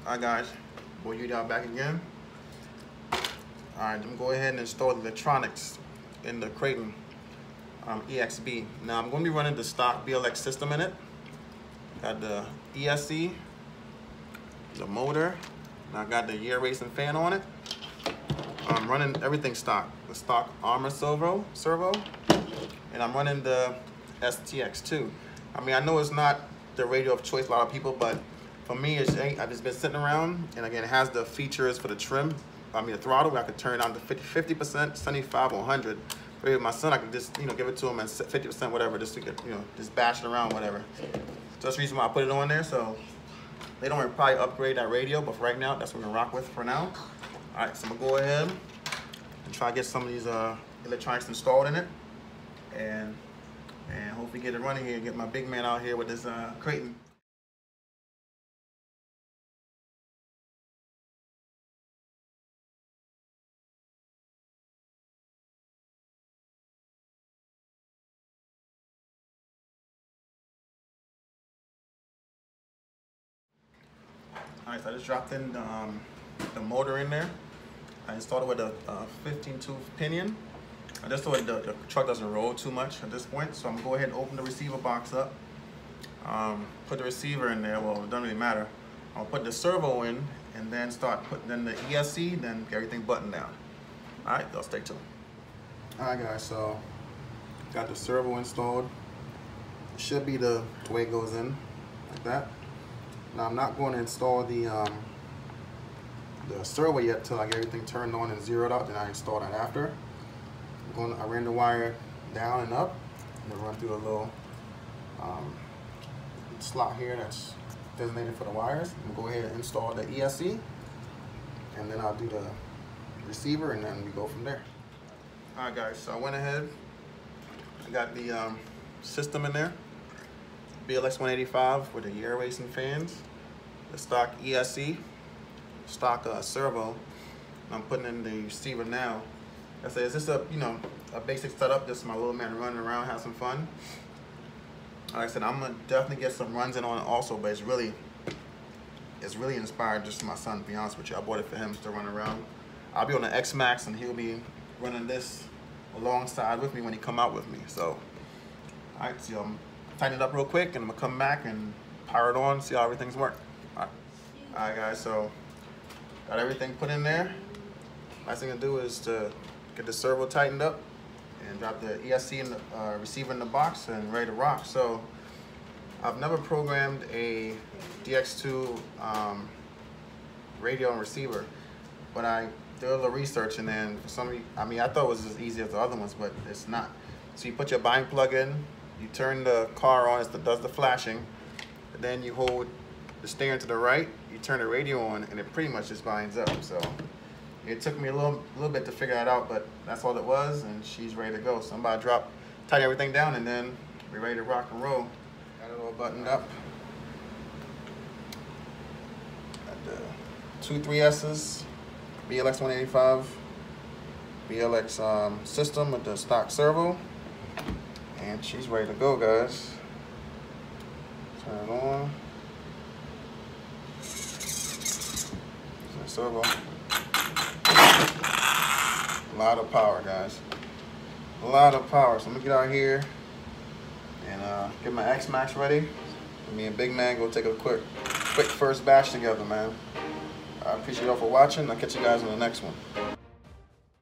Alright guys, we'll you down back again. Alright, I'm gonna go ahead and install the electronics in the Kraton EXB. Now I'm going to be running the stock BLX system in it. Got the ESC, the motor, and I got the gear racing fan on it. I'm running everything stock. The stock Arrma servo, and I'm running the STX2. I mean, I know it's not the radio of choice for a lot of people, but for me, I've just been sitting around, and again, it has the features for the trim. I mean, the throttle, I could turn it on to 50%, 75, or 100. With my son, I could just, give it to him at 50%, whatever, just to get, just bash it around, whatever. So that's the reason why I put it on there. So they don't probably upgrade that radio, but for right now, that's what we're gonna rock with for now. All right, so I'm gonna go ahead and try to get some of these electronics installed in it, and hopefully get it running here and get my big man out here with this Kraton. All right, so I just dropped in the motor in there. I installed it with a 15-tooth pinion. I just thought the truck doesn't roll too much at this point, so I'm gonna go ahead and open the receiver box up. Put the receiver in there. Well, it doesn't really matter. I'll put the servo in and then start putting in the ESC, then get everything buttoned down. All right, y'all stay tuned. All right, guys, so got the servo installed. It should be the way it goes in, like that. Now I'm not going to install the servo yet till I get everything turned on and zeroed out. Then I install that after. I ran the wire down and up, and then run through a little slot here that's designated for the wires. I'm gonna go ahead and install the ESC, and then I'll do the receiver, and then we go from there. All right, guys. So I went ahead. I got the system in there. BLX 185 with the gear racing fans, the stock ESC, stock servo. I'm putting in the receiver now. I said, is this a basic setup? Just my little man running around, have some fun. Like I said, I'm gonna definitely get some runs in on it also, but it's really inspired just for my son. To be honest with you, I bought it for him to run around. I'll be on the X Max, and he'll be running this alongside with me when he come out with me. So, all right, so tighten it up real quick, and I'm gonna come back and power it on, see how everything's working. All right, guys, so got everything put in there. Last thing to do is to get the servo tightened up and drop the ESC in the receiver in the box and ready to rock. So I've never programmed a DX2 radio and receiver, but I did a little research, and then for some, I thought it was as easy as the other ones, but it's not. So you put your bind plug in, you turn the car on, it does the flashing, and then you hold the steering to the right, you turn the radio on, and it pretty much just binds up. So it took me a little bit to figure that out, but that's all it was, and she's ready to go. So I'm about to tighten everything down, and then we're ready to rock and roll. Got it all buttoned up. Got the 2 3S's, BLX 185, BLX system with the stock servo, and she's ready to go, guys. Turn it on. Servo. A lot of power, guys. A lot of power. So I'm gonna get out here and get my X Max ready. Me and Big Man go take a quick first bash together, man. I appreciate y'all for watching. I'll catch you guys on the next one.